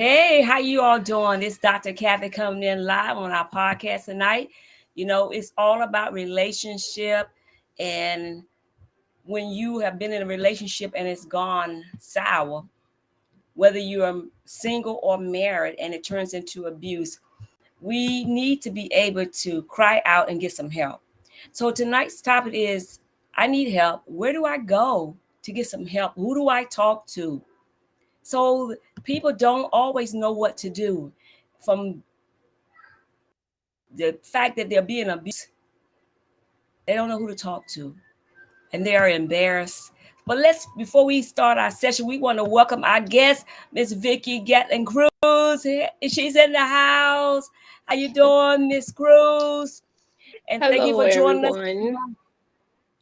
Hey, how you all doing? This Dr. Cathy coming in live on our podcast tonight. You know, it's all about relationship, and when you have been in a relationship and it's gone sour, whether you're single or married and it turns into abuse, we need to be able to cry out and get some help. So tonight's topic is I need help. Where do I go to get some help? Who do I talk to? So people don't always know what to do from the fact that they're being abused. They don't know who to talk to and they are embarrassed. But let's, before we start our session, we want to welcome our guest, Miss Vicky Gatlin Cruz. She's in the house. How you doing, Miss Cruz? And thank you Hello, for joining us. everyone.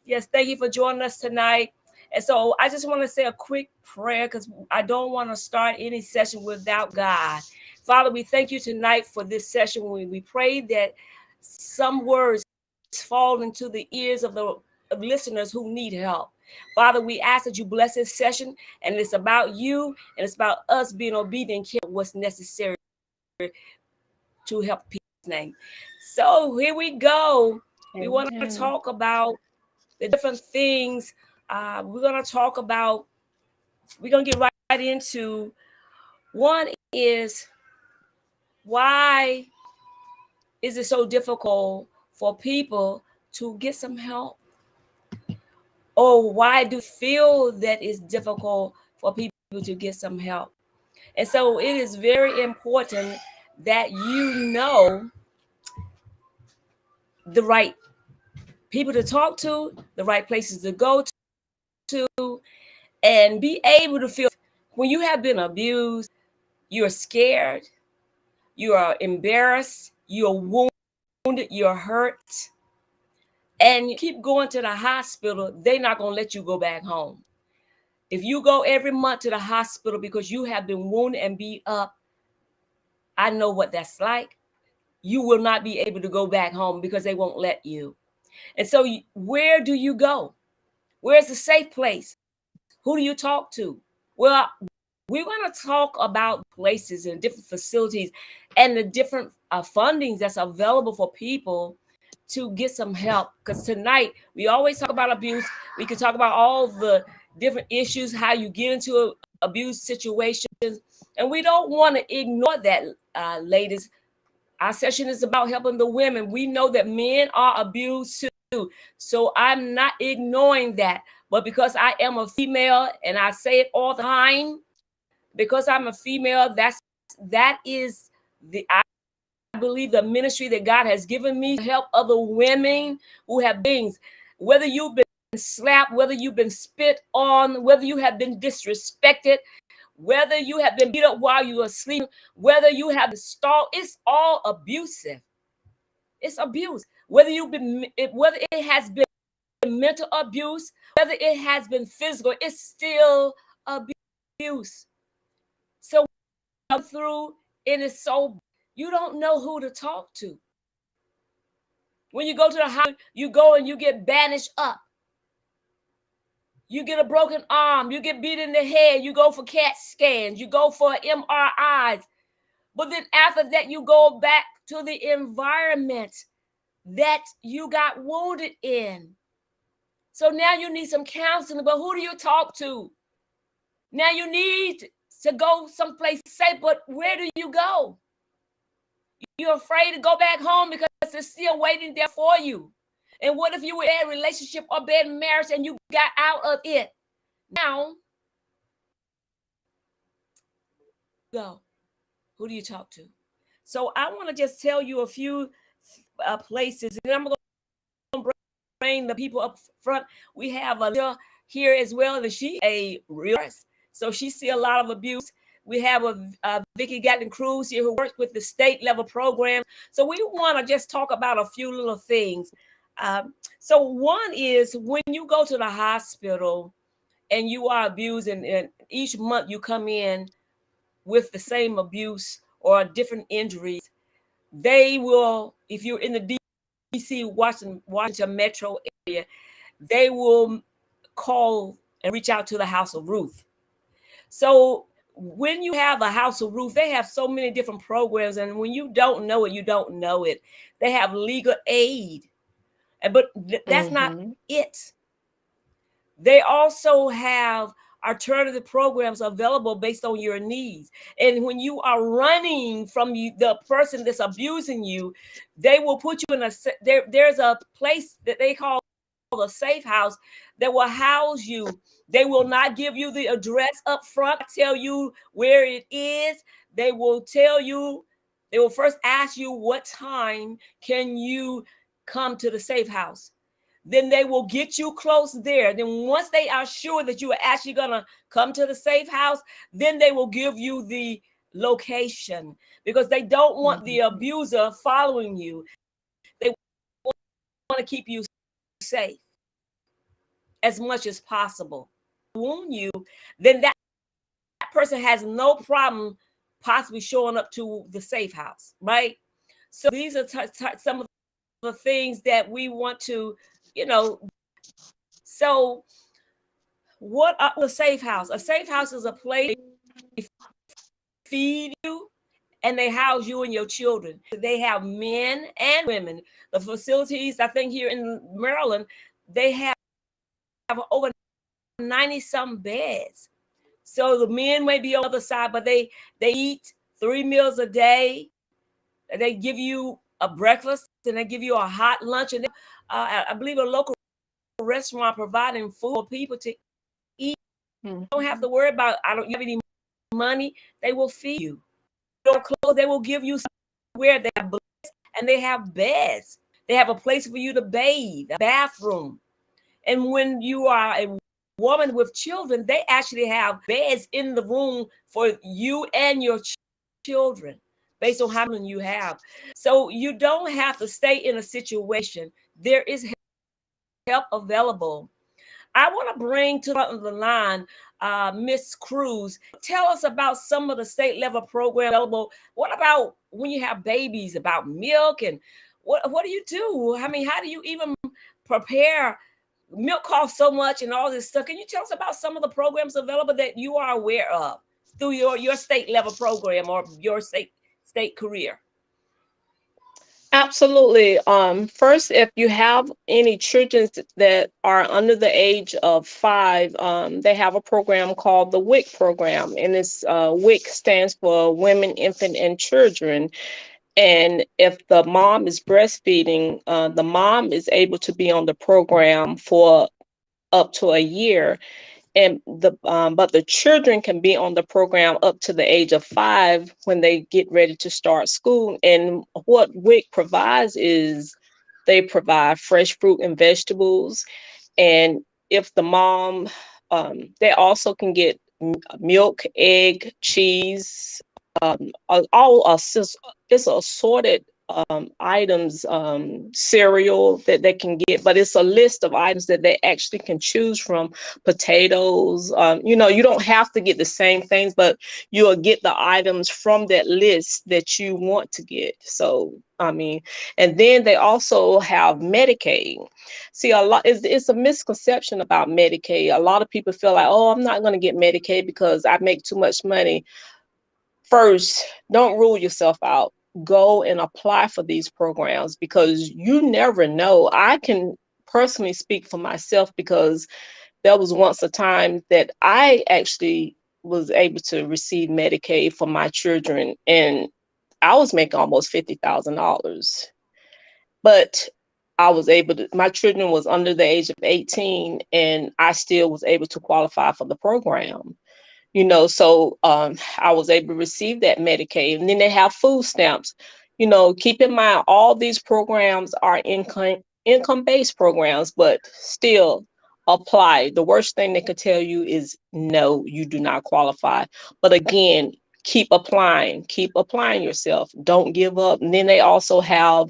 Yes, thank you for joining us tonight. And so I just want to say a quick prayer because I don't want to start any session without God. Father, we thank you tonight for this session. We pray that some words fall into the ears of the of listeners who need help. Father, we ask that you bless this session, and it's about you, and it's about us being obedient and what's necessary to help people's name. So here we go. We want to Amen. talk about the different things. We're going to talk about, we're going to get right into one is why is it so difficult for people to get some help? Or why do you feel that it's difficult for people to get some help? And so it is very important that you know the right people to talk to, the right places to go to, and be able to feel when you have been abused, you're scared, you are embarrassed, you're wounded, you're hurt, and you keep going to the hospital, they're not going to let you go back home. If you go every month to the hospital because you have been wounded and beat up, I know what that's like. You will not be able to go back home because they won't let you. And so, where do you go? Where's the safe place? Who do you talk to? Well, we're going to talk about places and different facilities and the different fundings that's available for people to get some help. Because tonight, we always talk about abuse. We can talk about all the different issues, how you get into abuse situations. And we don't want to ignore that, ladies. Our session is about helping the women. We know that men are abused too. So I'm not ignoring that. But because I am a female and I say it all the time, because I'm a female, that is I believe the ministry that God has given me to help other women who have things, whether you've been slapped, whether you've been spit on, whether you have been disrespected, whether you have been beat up while you were asleep, whether you have been stalked, it's all abusive. It's abuse. Whether it has been mental abuse, whether it has been physical, it's still abuse. So through it is so you don't know who to talk to. When you go to the hospital, you go and you get bandaged up. You get a broken arm, you get beat in the head, you go for CAT scans, you go for MRIs. But then after that, you go back to the environment that you got wounded in. So now you need some counseling, but who do you talk to? Now you need to go someplace safe, but where do you go? You're afraid to go back home because it's still waiting there for you. And what if you were in a relationship or bad marriage and you got out of it? Now, go. Who do you talk to? So I want to just tell you a few places, and I'm going to bring the people up front. We have a here as well, and she a real. So she see a lot of abuse. We have a Vicky Gatlin Cruz here who works with the state level program. So we want to just talk about a few little things. So one is when you go to the hospital and you are abused, and each month you come in with the same abuse or different injuries, they will, if you're in the DC, Washington metro area, they will call and reach out to the House of Ruth. So when you have a house of roof, they have so many different programs, and when you don't know it, you don't know it. They have legal aid, but that's not it. They also have alternative programs available based on your needs. And when you are running from the person that's abusing you, they will put you in there's a place that they call a safe house that will house you. They will not give you the address up front, tell you where it is. They will tell you, they will first ask you what time can you come to the safe house. Then they will get you close there. Then once they are sure that you are actually going to come to the safe house, then they will give you the location, because they don't want the abuser following you. They want to keep you safe as much as possible. Wound you, then that person has no problem possibly showing up to the safe house, right? So these are some of the things that we want to, so what are a safe house? A safe house is a place they feed you and they house you and your children. They have men and women. The facilities, I think here in Maryland, they have over 90 some beds. So the men may be on the other side, but they eat 3 meals a day. They give you a breakfast and they give you a hot lunch. And I believe a local restaurant providing food for people to eat. You don't have to worry about, you have any money. They will feed you. You don't clothes, they will give you somewhere. They have blankets and they have beds. They have a place for you to bathe, a bathroom. And when you are a woman with children, they actually have beds in the room for you and your children based on how many you have. So you don't have to stay in a situation. There is help available. I want to bring to the line Miss Cruz. Tell us about some of the state level programs available. What about when you have babies, about milk, and what do you do? I mean, how do you even prepare? Milk costs so much and all this stuff. Can you tell us about some of the programs available that you are aware of through your state level program or your state career? Absolutely. First, if you have any children that are under the age of 5, they have a program called the WIC program, and it's WIC stands for Women, Infant, and Children. And if the mom is breastfeeding, the mom is able to be on the program for up to a year, and but the children can be on the program up to the age of 5 when they get ready to start school. And what WIC provides is they provide fresh fruit and vegetables. And if the mom, they also can get milk, egg, cheese, all it's assorted items, cereal that they can get, but it's a list of items that they actually can choose from. Potatoes, you don't have to get the same things, but you'll get the items from that list that you want to get. So I mean, and then they also have Medicaid. See, a lot it's a misconception about Medicaid. A lot of people feel like, oh, I'm not going to get Medicaid because I make too much money. First, don't rule yourself out. Go and apply for these programs because you never know. I can personally speak for myself because there was once a time that I actually was able to receive Medicaid for my children, and I was making almost $50,000. But I was able to, my children was under the age of 18, and I still was able to qualify for the program. So I was able to receive that Medicaid. And then they have food stamps. Keep in mind, all these programs are income based programs, but still apply. The worst thing they could tell you is no, you do not qualify. But again, keep applying yourself. Don't give up. And then they also have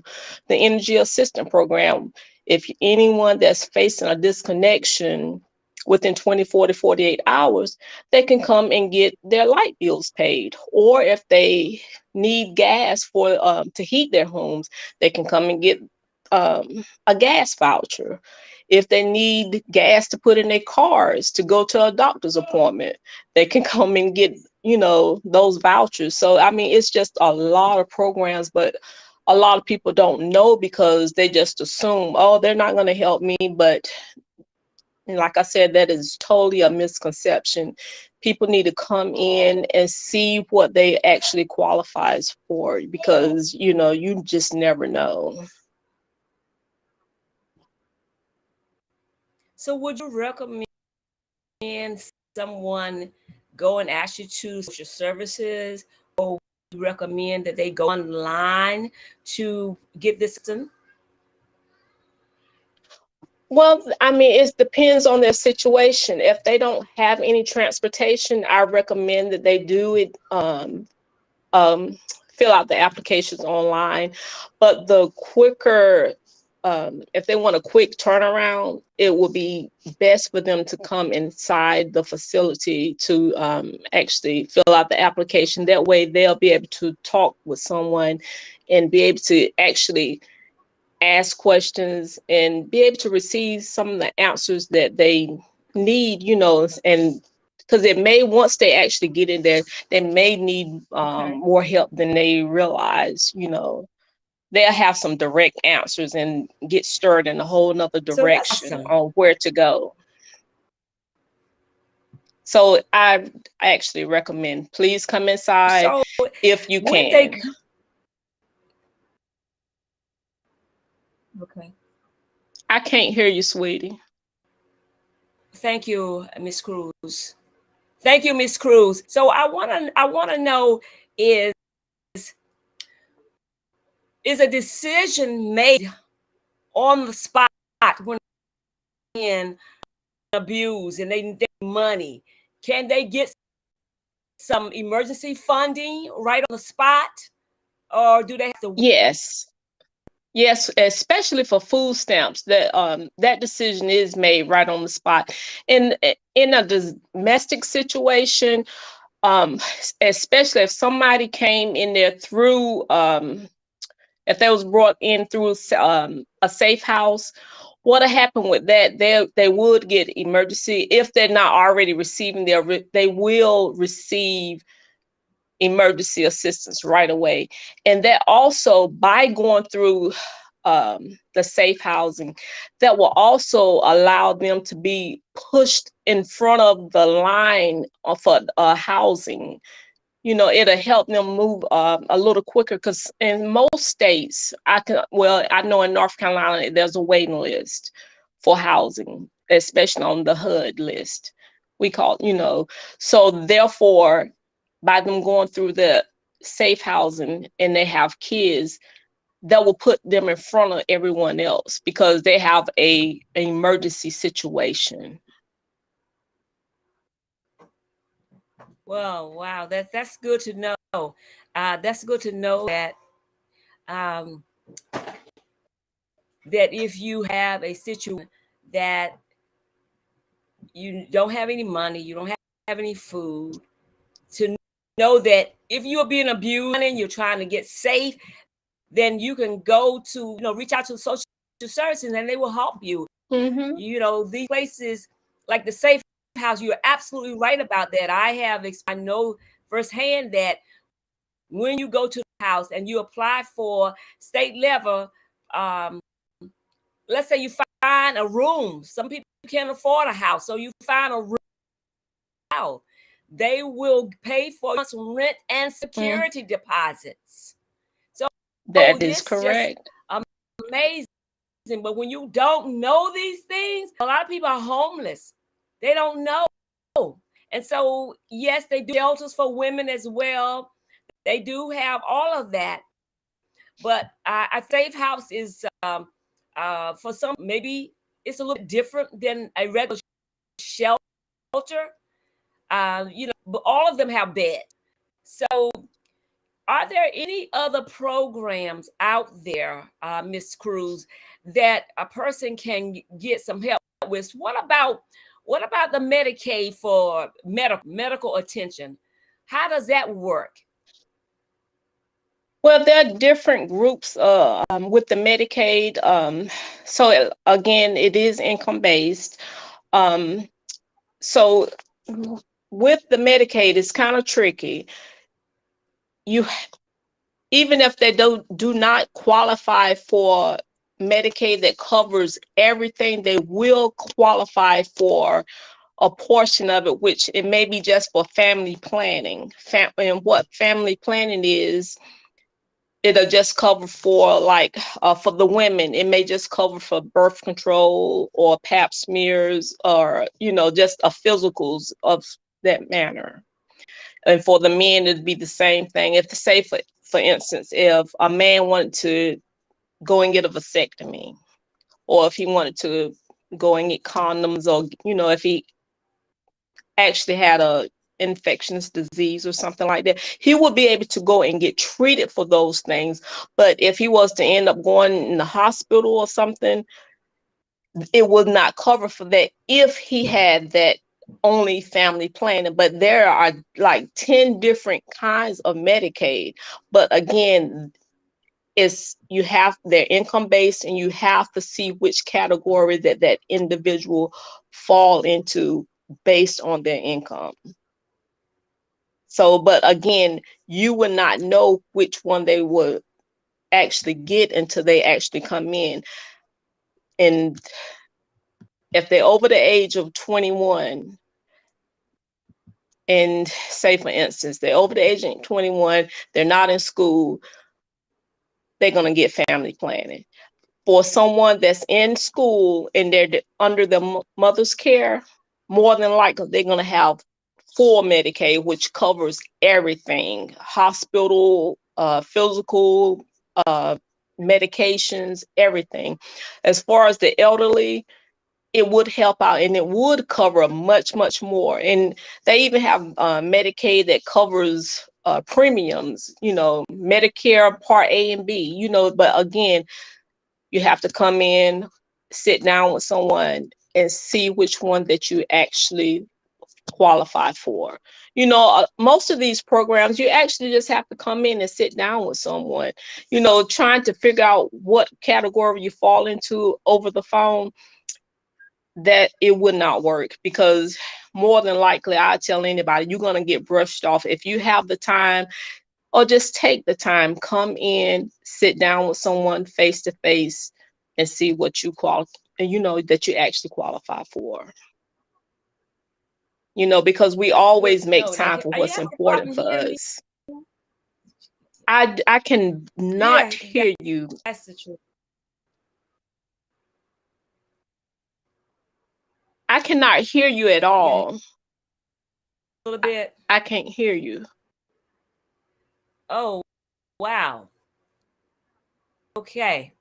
the energy assistance program. If anyone that's facing a disconnection within 24 to 48 hours, they can come and get their light bills paid. Or if they need gas for to heat their homes, they can come and get a gas voucher. If they need gas to put in their cars to go to a doctor's appointment, they can come and get, those vouchers. So, I mean, it's just a lot of programs, but a lot of people don't know because they just assume, oh, they're not going to help me. But like I said, that is totally a misconception. People need to come in and see what they actually qualifies for, because you just never know. So would you recommend someone go and ask you to social services, or would you recommend that they go online to get this done? Well, I mean, it depends on their situation. If they don't have any transportation, I recommend that they do it, um, fill out the applications online. But the quicker, if they want a quick turnaround, it will be best for them to come inside the facility to actually fill out the application. That way, they'll be able to talk with someone and be able to actually ask questions and be able to receive some of the answers that they need, and because it may, once they actually get in there, they may need Okay. more help than they realize. They'll have some direct answers and get stirred in a whole nother So that's direction awesome. on where to go. So I actually recommend, please come inside So if you when they can. okay. I can't hear you, sweetie. Thank you, Miss Cruz. Thank you, Miss Cruz. So I wanna know, is is a decision made on the spot when in abuse and they money? Can they get some emergency funding right on the spot, or do they have to? Yes. Yes, especially for food stamps, that decision is made right on the spot. In a domestic situation, especially if somebody came in there through, if they was brought in through a safe house, what'll happen with that? They would get emergency if they're not already receiving they will receive emergency assistance right away. And that also, by going through the safe housing, that will also allow them to be pushed in front of the line for housing. It'll help them move a little quicker, because in most states, I know in North Carolina there's a waiting list for housing, especially on the HUD list. We call so therefore, by them going through the safe housing and they have kids, that will put them in front of everyone else because they have an emergency situation. Well, wow, that's good to know. That's good to know that um, that if you have a situation that you don't have any money, you don't have any food, to know that if you are being abused and you're trying to get safe, then you can go to, reach out to social services and they will help you. Mm-hmm. These places like the safe house, you're absolutely right about that. I know firsthand that when you go to the house and you apply for state level, um, let's say you find a room. Some people can't afford a house, so you find a room out. They will pay for some rent and Mm, security deposits. So that is this just correct. amazing. But when you don't know these things, a lot of people are homeless. They don't know. And so, yes, they do shelters for women as well. They do have all of that. But a safe house is, for some, maybe it's a little bit different than a regular shelter. But all of them have beds. So, are there any other programs out there, Miss Cruz, that a person can get some help with? What about the Medicaid for medical attention? How does that work? Well, there are different groups with the Medicaid. So again, it is income based. Um, so with the Medicaid, it's kind of tricky. You Even if they do not qualify for Medicaid that covers everything, they will qualify for a portion of it, which it may be just for family planning. And what family planning is, it'll just cover for like for the women, it may just cover for birth control or pap smears or just a physicals of that manner. And for the men, it'd be the same thing. If say for instance, if a man wanted to go and get a vasectomy, or if he wanted to go and get condoms, or if he actually had a infectious disease or something like that, he would be able to go and get treated for those things. But if he was to end up going in the hospital or something, it would not cover for that if he had that only family planning. But there are like 10 different kinds of Medicaid. But again, they're income based, and you have to see which category that individual fall into based on their income. So, but again, you would not know which one they would actually get until they actually come in. And if they're over the age of 21, and say for instance, they're over the age of 21, they're not in school, they're going to get family planning. For someone that's in school and they're under the mother's care, more than likely they're going to have full Medicaid, which covers everything: hospital, physical, uh, medications, everything. As far as the elderly, it would help out, and it would cover much, much more. And they even have Medicaid that covers premiums, Medicare Part A and B, but again, you have to come in, sit down with someone, and see which one that you actually qualify for. Most of these programs, you actually just have to come in and sit down with someone. Trying to figure out what category you fall into over the phone, that it would not work, because more than likely, I tell anybody, you're going to get brushed off. If you have the time, or just take the time, come in, sit down with someone face to face, and see what you and that you actually qualify for. Because we That's good always to make know. time for Are you what's having a important problem for hearing me? us. I can not Yeah, hear you. that's the truth. I cannot hear you at You can all. a little bit. I can't hear you. Oh, wow. Okay.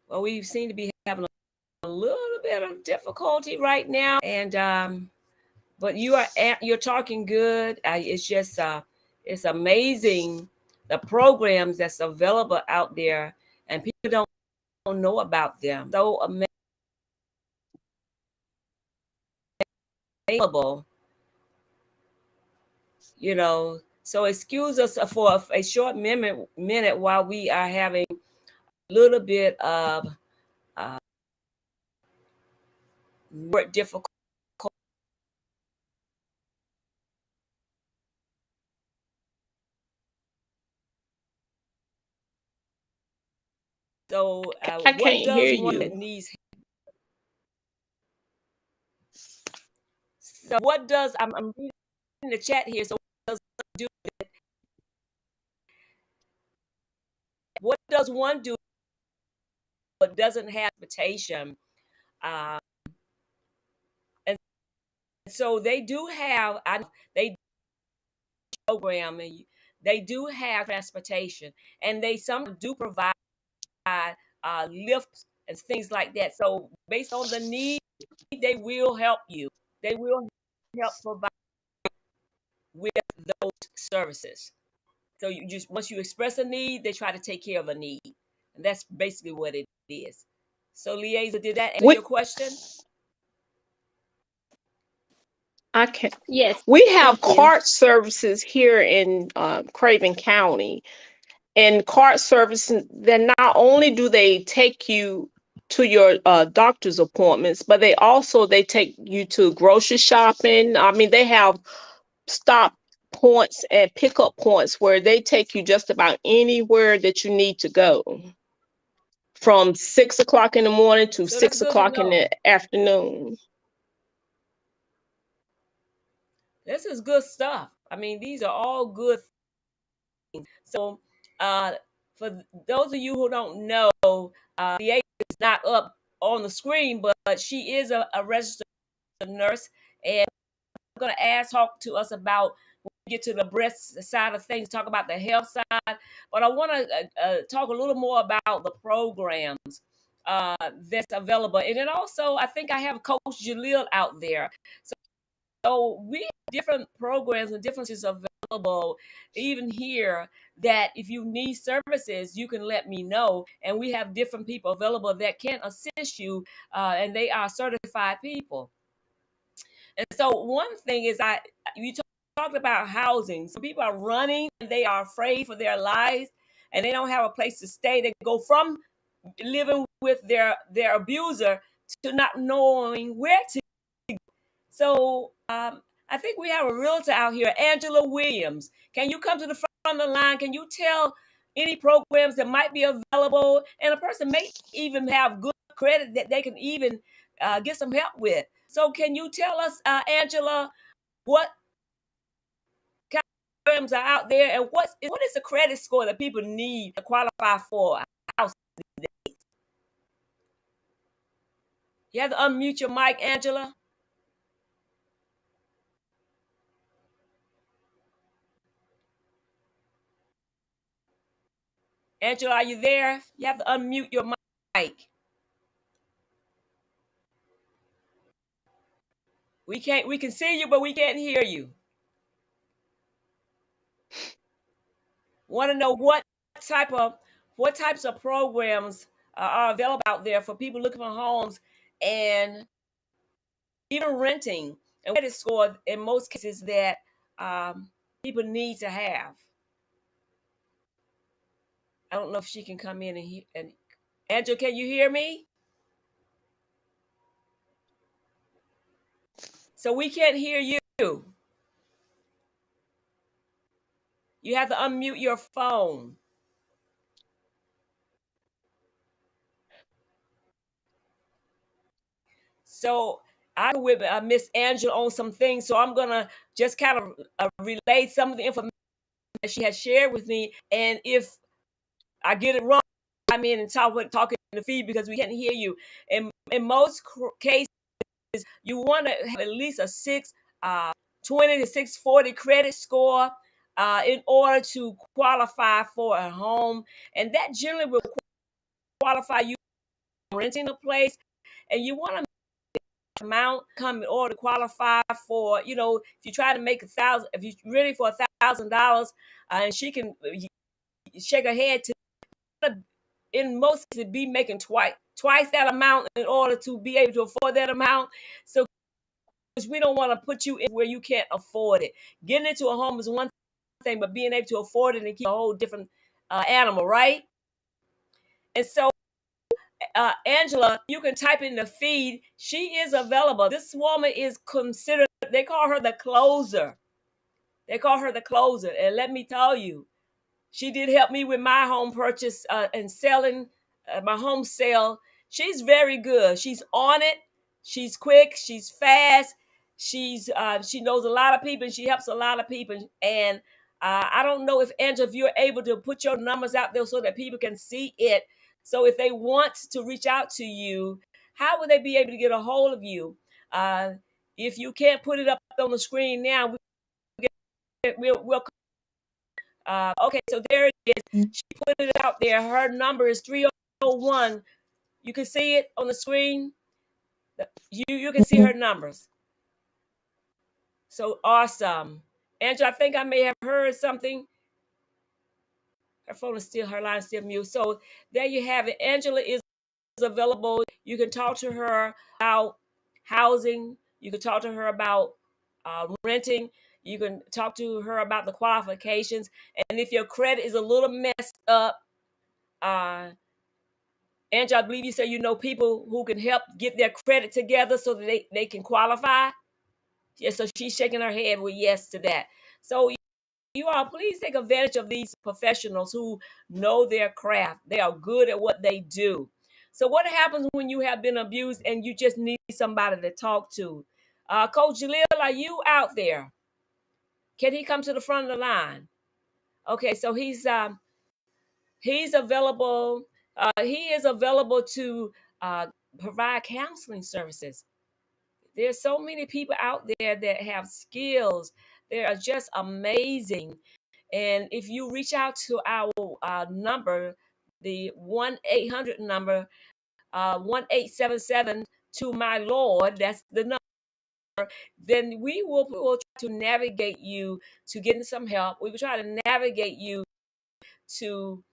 Well, we seem to be having a little bit of difficulty right now, and but you're talking good. It's just it's amazing the programs that's available out there, and people don't know about them. So available, you know. So excuse us for a short minute while we are having a little bit of uh, more difficult. So I what can't hear does one that you. needs? So what does I'm reading the chat here. So do what does one do but doesn't have transportation? Um, and so they do have they program and they do have transportation, and they some do provide lifts and things like that. So based on the need, they will help you. They will help provide with those services. So you just once you express a need, they try to take care of a need, and that's basically what it is. So, Liaison, did that answer We your question? I can. Yes, We thank have you. cart services here in Craven County, And cart service, then not only do they take you to your doctor's appointments, but they take you to grocery shopping. I mean, they have stop points and pickup points where they take you just about anywhere that you need to go, from 6 o'clock in the morning to So that's six good to o'clock in know. the afternoon. This is good stuff. I mean, these are all good things. So, for those of you who don't know, the is not up on the screen, but she is a registered nurse, and I'm going to talk to us about when we get to the breast side of things, talk about the health side. But I want to talk a little more about the programs that's available, and then also I think I have Coach Jalil out there. So we have different programs and differences available even here, that if you need services, you can let me know. And we have different people available that can assist you, and they are certified people. And so one thing is, you talked about housing. Some people are running and they are afraid for their lives, and they don't have a place to stay. They go from living with their abuser to not knowing where to. So I think we have a realtor out here, Angela Williams. Can you come to the front of the line? Can you tell any programs that might be available? And a person may even have good credit that they can even get some help with. So can you tell us, Angela, what kind of programs are out there, and what is the credit score that people need to qualify for a house? You have to unmute your mic, Angela. Angela, are you there? You have to unmute your mic. We can see you, but we can't hear you. Want to know what types of programs are available out there for people looking for homes and even renting, and credit score in most cases that people need to have. I don't know if she can come in and Angela, can you hear me? So we can't hear you. You have to unmute your phone. So I with Miss Angela on some things, so I'm gonna just kind of relay some of the information that she has shared with me, and if I get it wrong, I'm in and talking in the feed because we can't hear you. In most cases, you want to have at least a 620 to 640 credit score in order to qualify for a home, and that generally will qualify you renting a place, and you want to amount come in order to qualify for, if you try to make 1,000, if you're ready for $1,000, and she can shake her head to, in most cases, be making twice that amount in order to be able to afford that amount. So we don't want to put you in where you can't afford it. Getting into a home is one thing, but being able to afford it and keep a whole different animal, right? And so Angela, you can type in the feed. She is available. This woman is considered, they call her the closer. They call her the closer. And let me tell you, she did help me with my home purchase and selling my home sale. She's very good. She's on it. She's quick. She's fast. She knows a lot of people, and she helps a lot of people. And I don't know if Angela, if you're able to put your numbers out there so that people can see it. So if they want to reach out to you, how would they be able to get a hold of you? If you can't put it up on the screen now, we'll okay, so there it is. She put it out there. Her number is 301. You can see it on the screen. You can see her numbers. So awesome. Angela, I think I may have heard something. Her line is still mute. So there you have it. Angela is available. You can talk to her about housing. You can talk to her about renting. You can talk to her about the qualifications. And if your credit is a little messed up, Angela, I believe you said you know people who can help get their credit together so that they can qualify. Yeah, so she's shaking her head with yes to that. So you all please take advantage of these professionals who know their craft. They are good at what they do. So what happens when you have been abused and you just need somebody to talk to? Coach Jalil, are you out there? Can he come to the front of the line? Okay, so he's available. He is available to provide counseling services. There's so many people out there that have skills. They are just amazing. And if you reach out to our number, the 1-800 number, 1877 to my Lord, that's the number, then we will try to navigate you to getting some help. We will try to navigate you to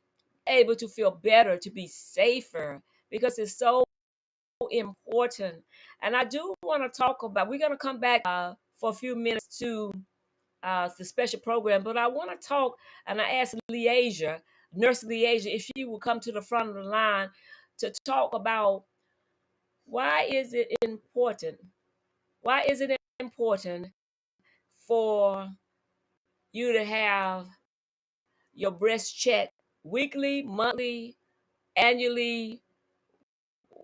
able to feel better, to be safer, because it's so important. And I do want to talk about, we're going to come back for a few minutes to the special program, but I want to talk, and I asked Leasia, Nurse Leasia, if she would come to the front of the line to talk about why is it important? Why is it important for you to have your breast checked weekly, monthly, annually?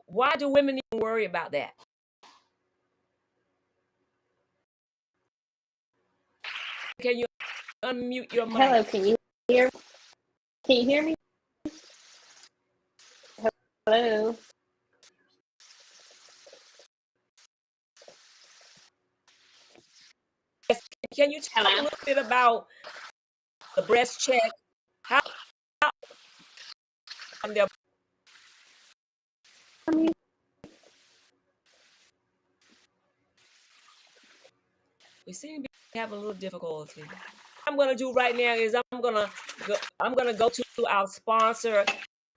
Why do women even worry about that? Can you unmute your mic? Hello, hear? Can you hear me? Hello. Yes. Can you talk a Hello. little bit about the breast check? How their we seem to be having a little difficulty. What I'm going to do right now is I'm going to go to our sponsor.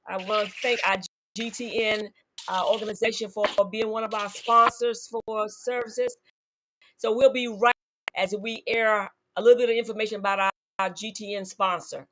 I want to thank our GTN organization for being one of our sponsors for services. So we'll be right as we air a little bit of information about our GTN sponsor.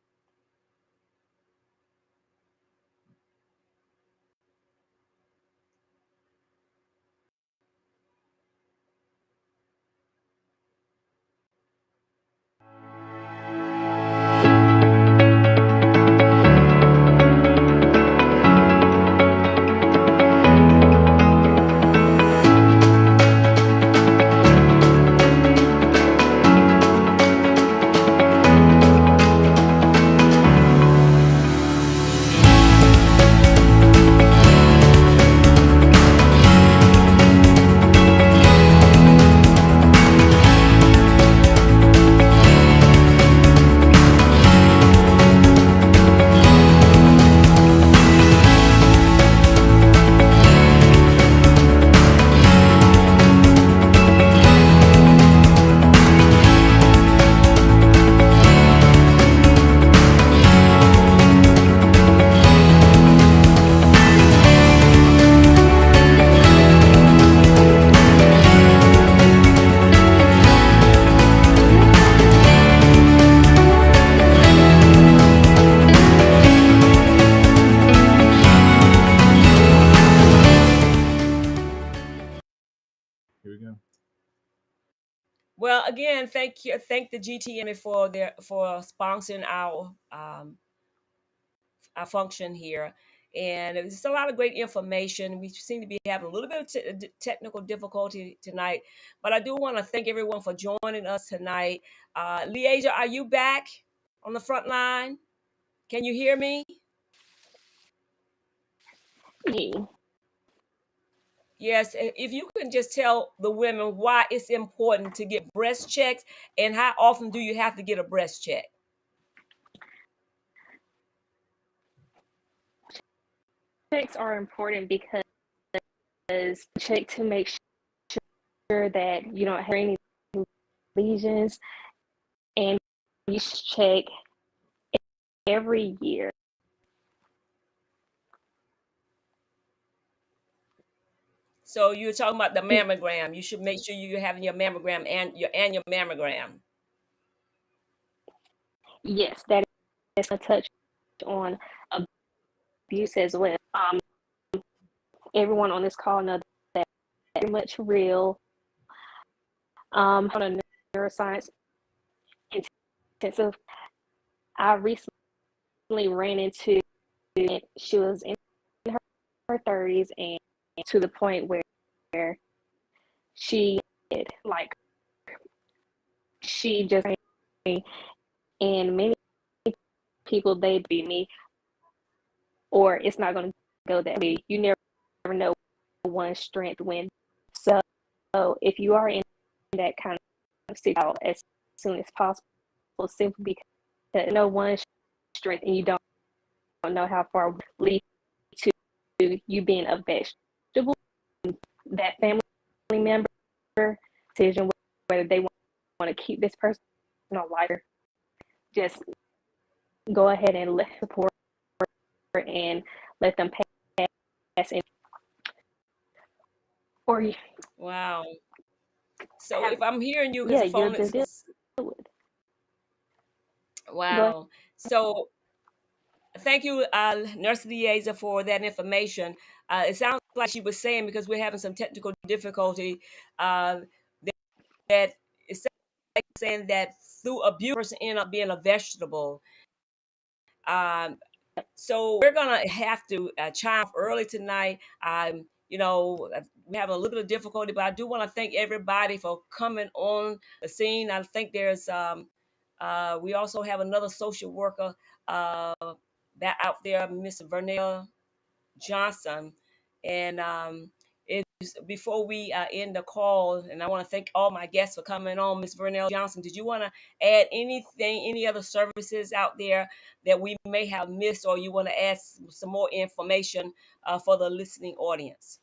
Here we go. Well, again, thank the GTN for sponsoring our function here. And it's a lot of great information. We seem to be having a little bit of technical difficulty tonight, but I do want to thank everyone for joining us tonight. Leasia, are you back on the front line? Can you hear me? Yes, if you can just tell the women why it's important to get breast checks and how often do you have to get a breast check? Checks are important because check to make sure that you don't have any lesions, and you check every year. So you're talking about the mammogram. You should make sure you're having your mammogram and your annual mammogram. yes, that is a touch on abuse as well. Everyone on this call knows that very much real. On a neuroscience intensive, I recently ran into it. She was in her 30s and to the point where she like she just, and many people, they be me, or it's not going to go that way. You never know one's strength when. So if you are in that kind of sit out as soon as possible, simply because know one's strength and you don't know how far it will lead to you being a vegetable. That family member decision whether they want to keep this person alive, just go ahead and let support and let them pass in. Or Wow. So if I'm hearing you, because yeah, the you'll phone just deal is, with it. Go ahead. wow. So thank you, Nurse Liaison, for that information. It sounds like she was saying, because we're having some technical difficulty, uh, that it's saying that through abuse, a person end up being a vegetable. Um, so we're gonna have to chime off early tonight. We have a little bit of difficulty, but I do want to thank everybody for coming on the scene. I think there's we also have another social worker uh, that out there, Miss Vernell Johnson, and before we end the call, and I want to thank all my guests for coming on. Miss Vernell Johnson, did you want to add anything, any other services out there that we may have missed, or you want to add some more information for the listening audience?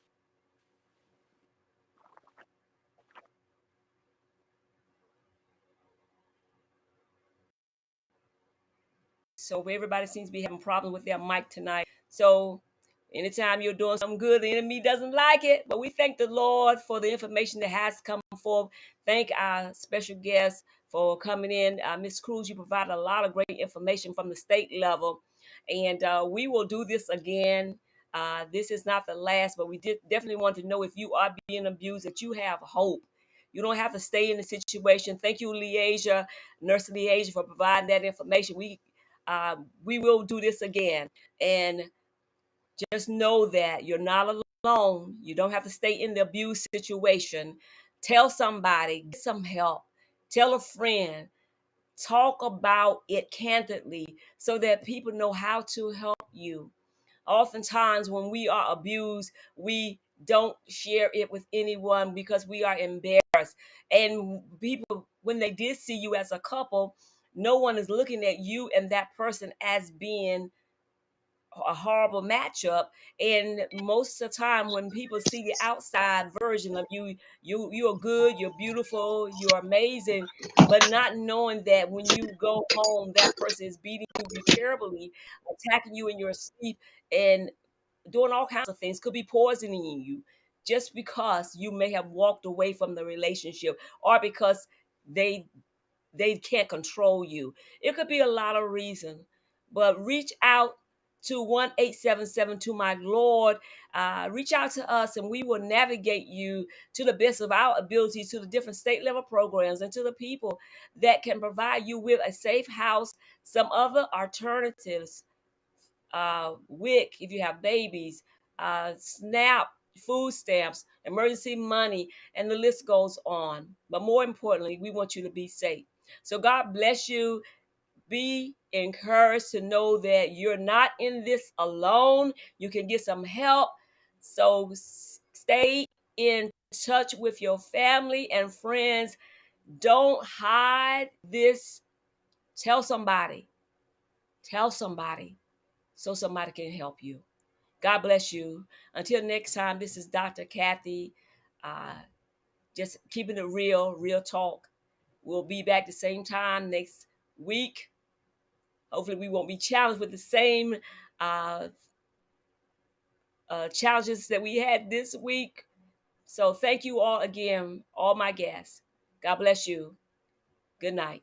So everybody seems to be having problems with their mic tonight. So anytime you're doing something good, the enemy doesn't like it. But we thank the Lord for the information that has come forth. Thank our special guest for coming in. Ms. Cruz, you provided a lot of great information from the state level. And we will do this again. This is not the last, but we definitely want to know, if you are being abused, that you have hope. You don't have to stay in the situation. Thank you, Liasia, Nurse Liasia, for providing that information. We will do this again. And just know that you're not alone. You don't have to stay in the abuse situation. Tell somebody, get some help. Tell a friend. Talk about it candidly so that people know how to help you. Oftentimes, when we are abused, we don't share it with anyone because we are embarrassed. And people, when they did see you as a couple, no one is looking at you and that person as being a horrible matchup. And most of the time, when people see the outside version of you, you're good, you're beautiful, you're amazing, but not knowing that when you go home, that person is beating you terribly, attacking you in your sleep, and doing all kinds of things, could be poisoning you, just because you may have walked away from the relationship, or because they they can't control you. It could be a lot of reasons, but reach out to 1-877 to my Lord. Reach out to us, and we will navigate you to the best of our ability to the different state level programs and to the people that can provide you with a safe house, some other alternatives, WIC if you have babies, SNAP, food stamps, emergency money, and the list goes on. But more importantly, we want you to be safe. So God bless you. Be encouraged to know that you're not in this alone. You can get some help. So stay in touch with your family and friends. Don't hide this. Tell somebody. Tell somebody so somebody can help you. God bless you. Until next time, this is Dr. Cathy. Uh, just keeping it real talk. We'll be back the same time next week. Hopefully, we won't be challenged with the same uh, challenges that we had this week. So, thank you all again, all my guests. God bless you. Good night.